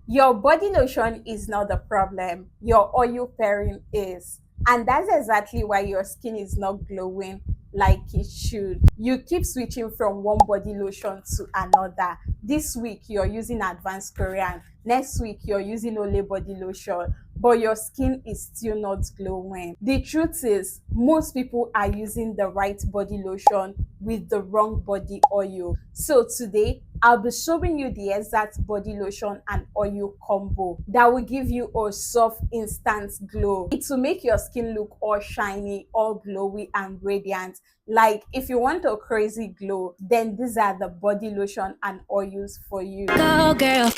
Your body lotion is not the problem, your oil pairing is. And that's exactly why your skin is not glowing like it should. You keep switching from one body lotion to another. This week you're using Advanced Korean, next week you're using Olay body lotion, but your skin is still not glowing. The truth is, most people are using the right body lotion with the wrong body oil. So today, I'll be showing you the exact body lotion and oil combo that will give you a soft instant glow. It will make your skin look all shiny, all glowy and radiant. Like if you want a crazy glow, then these are the body lotion and oils for you. Go girl.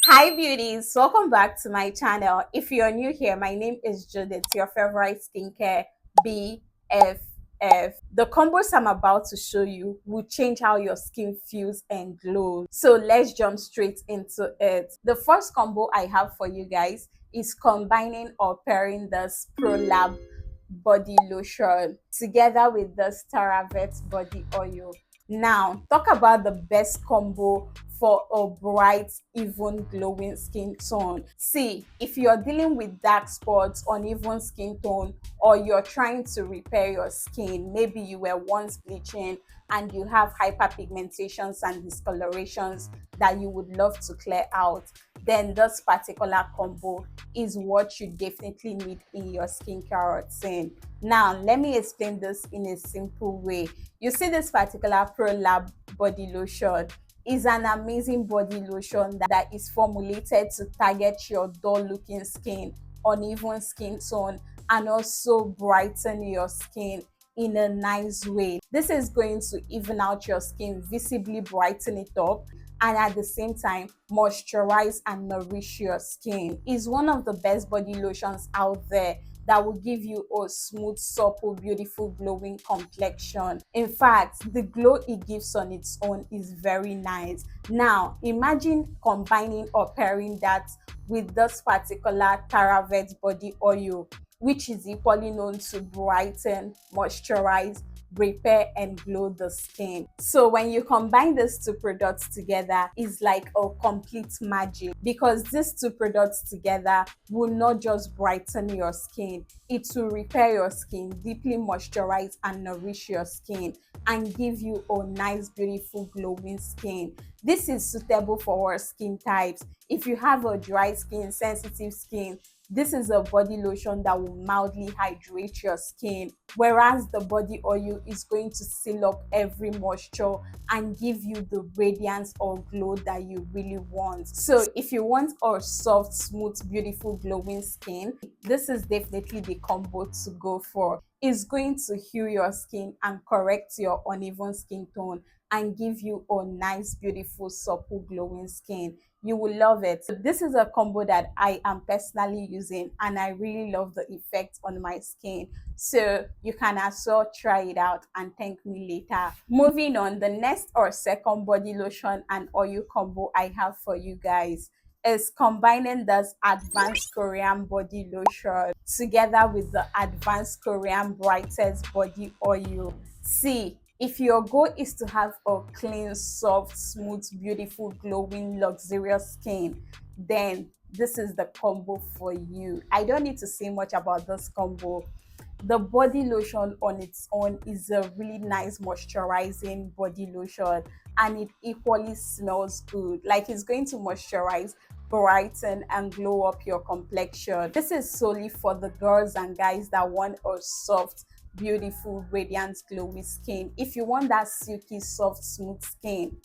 Hi beauties, welcome back to my channel. If you're new here, my name is Judith, your favorite skincare BFF. The combos I'm about to show you will change how your skin feels and glows. So let's jump straight into it. The first combo I have for you guys is combining or pairing this Prolab body lotion together with the Taravet body oil. Now, talk about the best combo for a bright, even glowing skin tone. See, if you're dealing with dark spots, uneven skin tone, or you're trying to repair your skin, maybe you were once bleaching and you have hyperpigmentations and discolorations that you would love to clear out, then this particular combo is what you definitely need in your skincare routine. Now, let me explain this in a simple way. You see this particular Prolab body lotion is an amazing body lotion that is formulated to target your dull looking skin, uneven skin tone, and also brighten your skin in a nice way. This is going to even out your skin, visibly brighten it up, and at the same time moisturize and nourish your skin. It's one of the best body lotions out there that will give you a smooth, supple, beautiful, glowing complexion. In fact, the glow it gives on its own is very nice. Now, imagine combining or pairing that with this particular Taravet body oil, which is equally known to brighten, moisturize, repair and glow the skin. So when you combine these two products together, it's like a complete magic, because these two products together will not just brighten your skin, it will repair your skin, deeply moisturize and nourish your skin, and give you a nice, beautiful, glowing skin. This is suitable for all skin types. If you have a dry skin, sensitive skin, this is a body lotion that will mildly hydrate your skin, whereas the body oil is going to seal up every moisture and give you the radiance or glow that you really want. So if you want a soft, smooth, beautiful, glowing skin, this is definitely the combo to go for. It's going to heal your skin and correct your uneven skin tone and give you a nice, beautiful, supple, glowing skin. You will love it. This is a combo that I am personally using and I really love the effect on my skin. So you can as well try it out and thank me later. Moving on, the next or second body lotion and oil combo I have for you guys is combining this Advanced Korean body lotion together with the Advanced Korean Brightest body oil. See, if your goal is to have a clean, soft, smooth, beautiful, glowing, luxurious skin, then this is the combo for you. I don't need to say much about this combo. The body lotion on its own is a really nice moisturizing body lotion, and it equally smells good. Like it's going to moisturize, brighten and glow up your complexion. This is solely for the girls and guys that want a soft, beautiful, radiant, glowy skin. If you want that silky, soft, smooth skin,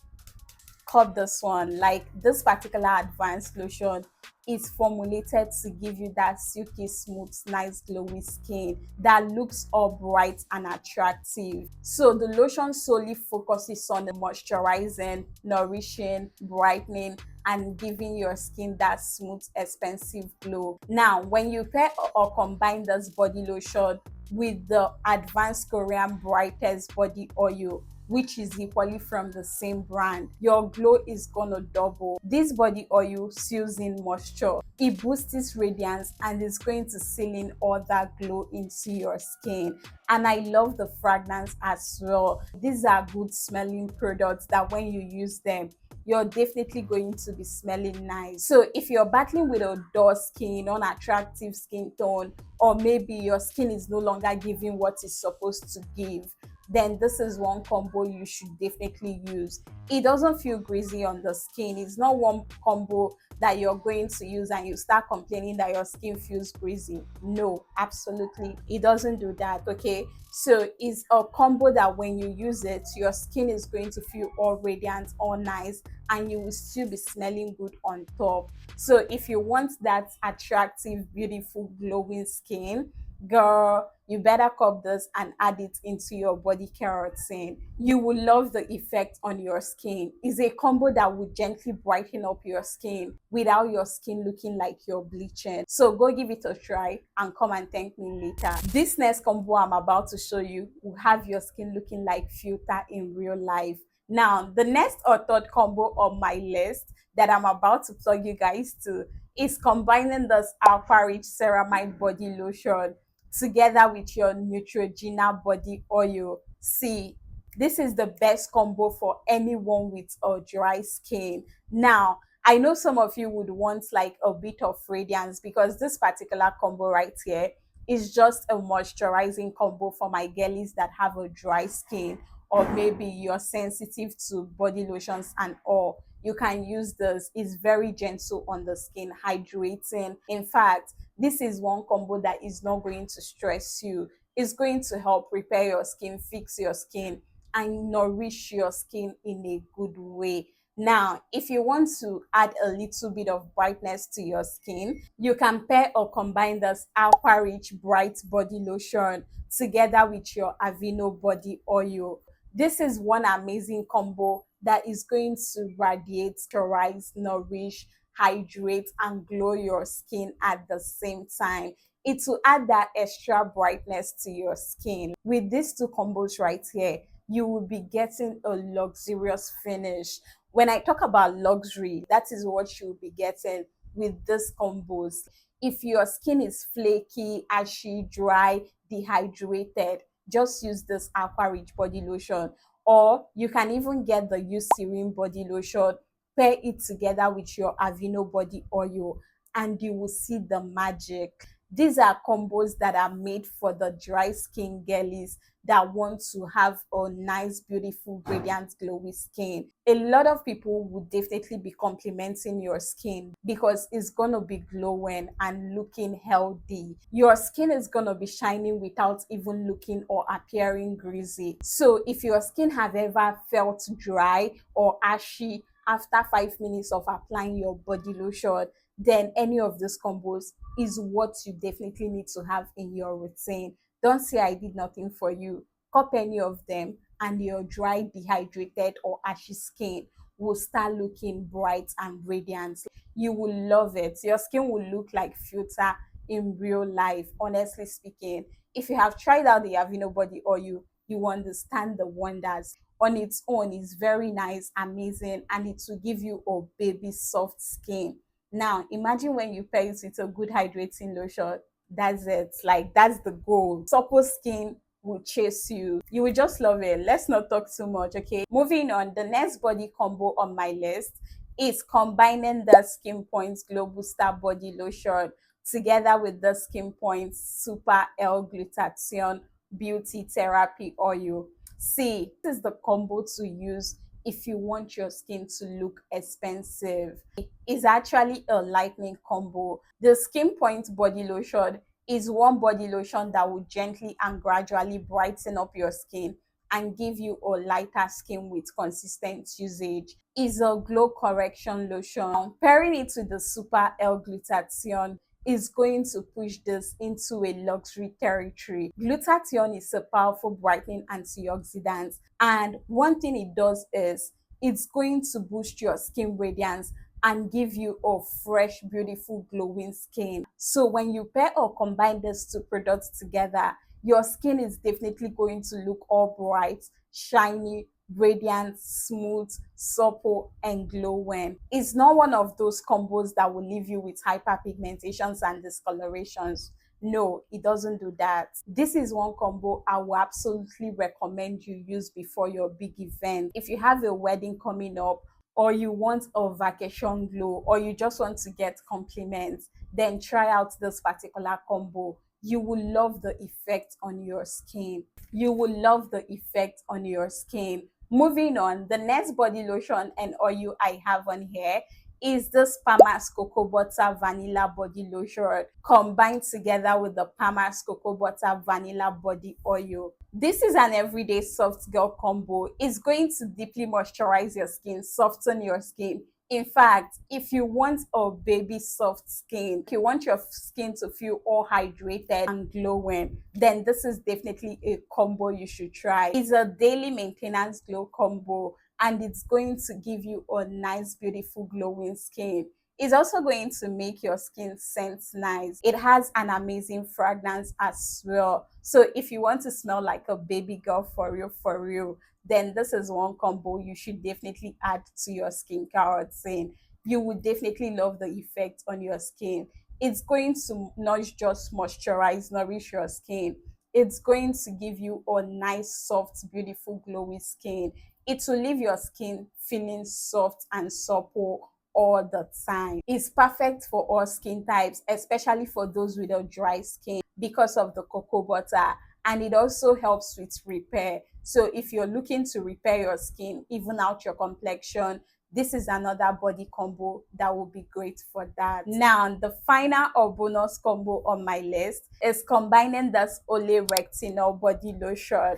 cop this one. Like this particular advanced lotion is formulated to give you that silky, smooth, nice, glowy skin that looks all bright and attractive. So the lotion solely focuses on the moisturizing, nourishing, brightening and giving your skin that smooth, expensive glow. Now, when you pair or combine this body lotion with the Advanced Korean Brightest body oil, which is equally from the same brand, your glow is gonna double. This body oil seals in moisture, it boosts its radiance, and is going to seal in all that glow into your skin. And I love the fragrance as well. These are good smelling products that when you use them, you're definitely going to be smelling nice. So if you're battling with a dull skin, unattractive skin tone, or maybe your skin is no longer giving what it's supposed to give, then this is one combo you should definitely use. It doesn't feel greasy on the skin. It's not one combo that you're going to use and you start complaining that your skin feels greasy. No, absolutely, it doesn't do that. Okay, so it's a combo that when you use it, your skin is going to feel all radiant, all nice, and you will still be smelling good on top. So if you want that attractive, beautiful, glowing skin, girl, you better cop this and add it into your body care routine. You will love the effect on your skin. It's a combo that will gently brighten up your skin without your skin looking like you're bleaching. So go give it a try and come and thank me later. This next combo I'm about to show you will have your skin looking like filter in real life. Now, the next or third combo on my list that I'm about to plug you guys to is combining this Aqua-rich Ceramide body lotion together with your Neutrogena body oil. See, this is the best combo for anyone with a dry skin. Now, I know some of you would want like a bit of radiance because this particular combo right here is just a moisturizing combo for my girlies that have a dry skin, or maybe you're sensitive to body lotions and all. You can use this. It's very gentle on the skin, hydrating. In fact, this is one combo that is not going to stress you. It's going to help repair your skin, fix your skin, and nourish your skin in a good way. Now, if you want to add a little bit of brightness to your skin, you can pair or combine this Aqua Rich Bright Body Lotion together with your Aveeno body oil. This is one amazing combo that is going to radiate, moisturize, nourish, hydrate, and glow your skin at the same time. It will add that extra brightness to your skin. With these two combos right here, you will be getting a luxurious finish. When I talk about luxury, that is what you'll be getting with these combos. If your skin is flaky, ashy, dry, dehydrated, just use this Aqua Rich body lotion. Or you can even get the Eucerin body lotion, pair it together with your Aveeno body oil, and you will see the magic. These are combos that are made for the dry skin girlies that want to have a nice, beautiful, radiant, glowy skin. A lot of people would definitely be complimenting your skin because it's gonna be glowing and looking healthy. Your skin is gonna be shining without even looking or appearing greasy. So if your skin have ever felt dry or ashy after 5 minutes of applying your body lotion, then any of these combos is what you definitely need to have in your routine. Don't say I did nothing for you. Cop any of them and your dry, dehydrated, or ashy skin will start looking bright and radiant. You will love it. Your skin will look like filter in real life, honestly speaking. If you have tried out the Aveeno body oil, you understand the wonders. On its own, it's very nice, amazing, and it will give you a baby soft skin. Now, imagine when you pair it with a good hydrating lotion. That's it. Like, that's the goal. Supple skin will chase you. You will just love it. Let's not talk too much, okay? Moving on, the next body combo on my list is combining the Skeenpoint Glow Booster Body Lotion together with the Skeenpoint Super L-Glutathione Beauty Therapy Oil. See, this is the combo to use if you want your skin to look expensive. It's actually a lightning combo. The Skeenpoint body lotion is one body lotion that will gently and gradually brighten up your skin and give you a lighter skin with consistent usage. It's a glow correction lotion. Pairing it with the Super L-Glutathione is going to push this into a luxury territory. Glutathione is a powerful brightening antioxidant, and one thing it does is it's going to boost your skin radiance and give you a fresh, beautiful, glowing skin. So when you pair or combine these two products together, your skin is definitely going to look all bright, shiny, radiant, smooth, supple, and glowing. It's not one of those combos that will leave you with hyperpigmentations and discolorations. No, it doesn't do that. This is one combo I will absolutely recommend you use before your big event. If you have a wedding coming up, or you want a vacation glow, or you just want to get compliments, then try out this particular combo. You will love the effect on your skin. You will love the effect on your skin. Moving on, the next body lotion and oil I have on here is this Palmer's Cocoa Butter Vanilla Body Lotion combined together with the Palmer's Cocoa Butter Vanilla Body Oil. This is an everyday soft girl combo. It's going to deeply moisturize your skin, soften your skin. In fact, if you want a baby soft skin, if you want your skin to feel all hydrated and glowing, then this is definitely a combo you should try. It's a daily maintenance glow combo, and it's going to give you a nice, beautiful, glowing skin. It's also going to make your skin scent nice. It has an amazing fragrance as well. So if you want to smell like a baby girl for real, then this is one combo you should definitely add to your skincare routine. You would definitely love the effect on your skin. It's going to not just moisturize, nourish your skin. It's going to give you a nice, soft, beautiful, glowy skin. It will leave your skin feeling soft and supple all the time. It's perfect for all skin types, especially for those with a dry skin because of the cocoa butter, and it also helps with repair. So if you're looking to repair your skin, even out your complexion, this is another body combo that will be great for that. Now, the final or bonus combo on my list is combining this Olay Retinol body lotion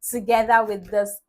together with this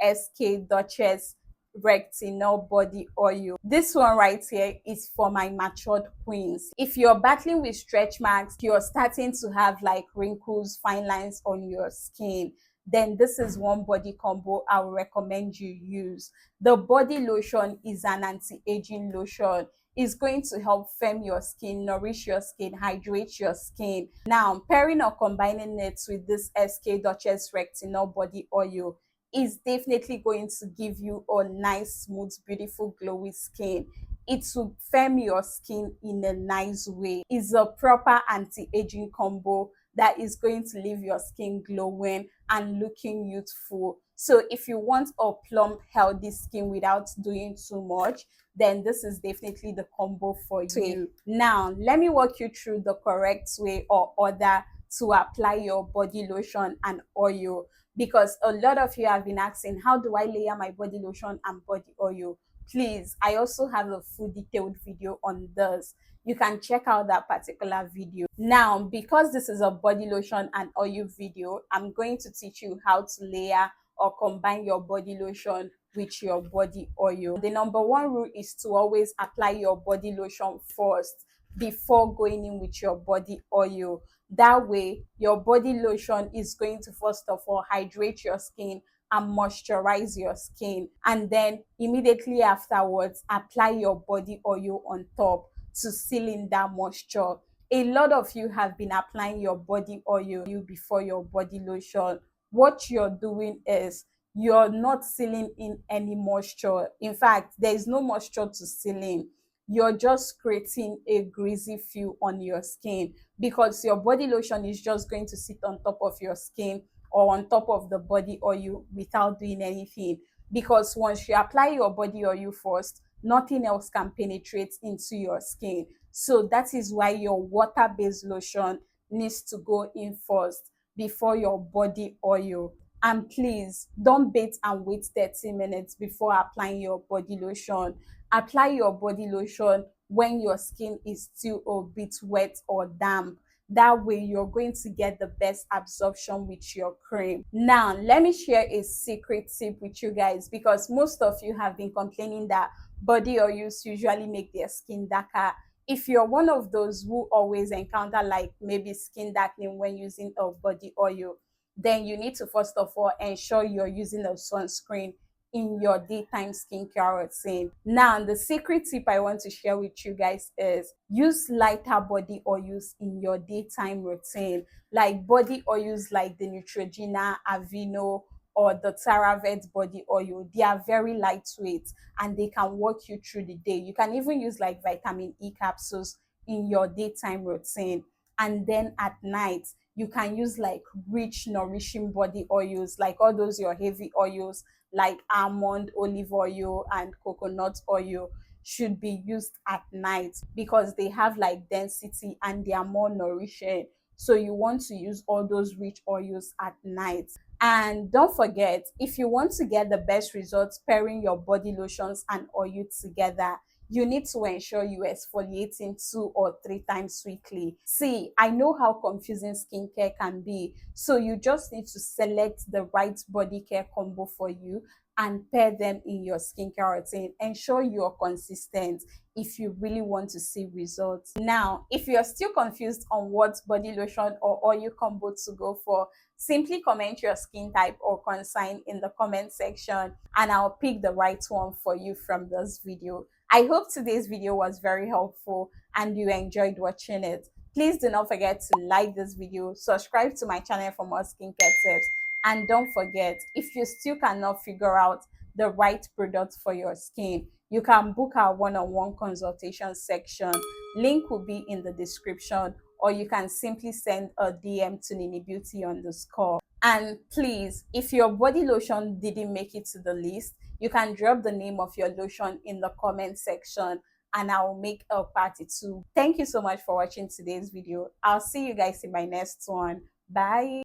Duchess Retinol body oil. This one right here is for my matured queens. If you're battling with stretch marks, you're starting to have like wrinkles, fine lines on your skin, then this is one body combo I would recommend you use. The body lotion is an anti-aging lotion. It's going to help firm your skin, nourish your skin, hydrate your skin. Now, pairing or combining it with this Duchess Retinol body oil is definitely going to give you a nice, smooth, beautiful, glowy skin. It will firm your skin in a nice way. It's a proper anti-aging combo that is going to leave your skin glowing and looking youthful. So if you want a plump, healthy skin without doing too much, then this is definitely the combo for you. Now, let me walk you through the correct way or order to apply your body lotion and oil, because a lot of you have been asking, how do I layer my body lotion and body oil? Please, I also have a full detailed video on this. You can check out that particular video. Now, because this is a body lotion and oil video, I'm going to teach you how to layer or combine your body lotion with your body oil. The number one rule is to always apply your body lotion first before going in with your body oil. That way, your body lotion is going to first of all hydrate your skin and moisturize your skin, and then immediately afterwards apply your body oil on top to seal in that moisture. A lot of you have been applying your body oil before your body lotion. What you're doing is you're not sealing in any moisture. In fact, there is no moisture to seal in. You're just creating a greasy feel on your skin because your body lotion is just going to sit on top of your skin or on top of the body oil without doing anything. Because once you apply your body oil first, nothing else can penetrate into your skin. So that is why your water-based lotion needs to go in first before your body oil. And please don't bait and wait 30 minutes before applying your body lotion. Apply your body lotion when your skin is still a bit wet or damp. That way you're going to get the best absorption with your cream. Now, let me share a secret tip with you guys, because most of you have been complaining that body oils usually make their skin darker. If you're one of those who always encounter like maybe skin darkening when using a body oil, then you need to first of all ensure you're using a sunscreen in your daytime skincare routine. Now, the secret tip I want to share with you guys is use lighter body oils in your daytime routine, like body oils like the Neutrogena, Aveeno, or the Taravet body oil. They are very lightweight and they can work you through the day. You can even use like vitamin E capsules in your daytime routine. And then at night, you can use like rich, nourishing body oils, like all those your heavy oils, like almond, olive oil, and coconut oil should be used at night because they have like density and they are more nourishing. So you want to use all those rich oils at night. And don't forget, if you want to get the best results pairing your body lotions and oil together, you need to ensure you exfoliating 2 or 3 times weekly. See, I know how confusing skincare can be, so you just need to select the right body care combo for you and pair them in your skincare routine. Ensure you're consistent if you really want to see results. Now, if you're still confused on what body lotion or oil combo to go for, simply comment your skin type or concern in the comment section and I'll pick the right one for you from this video. I hope today's video was very helpful and you enjoyed watching it. Please do not forget to like this video, subscribe to my channel for more skincare tips, and don't forget, if you still cannot figure out the right product for your skin, you can book our one-on-one consultation section. Link will be in the description, or you can simply send a DM to Nini Beauty _. And please, if your body lotion didn't make it to the list, you can drop the name of your lotion in the comment section and I'll make a party too. Thank you so much for watching today's video. I'll see you guys in my next one. Bye.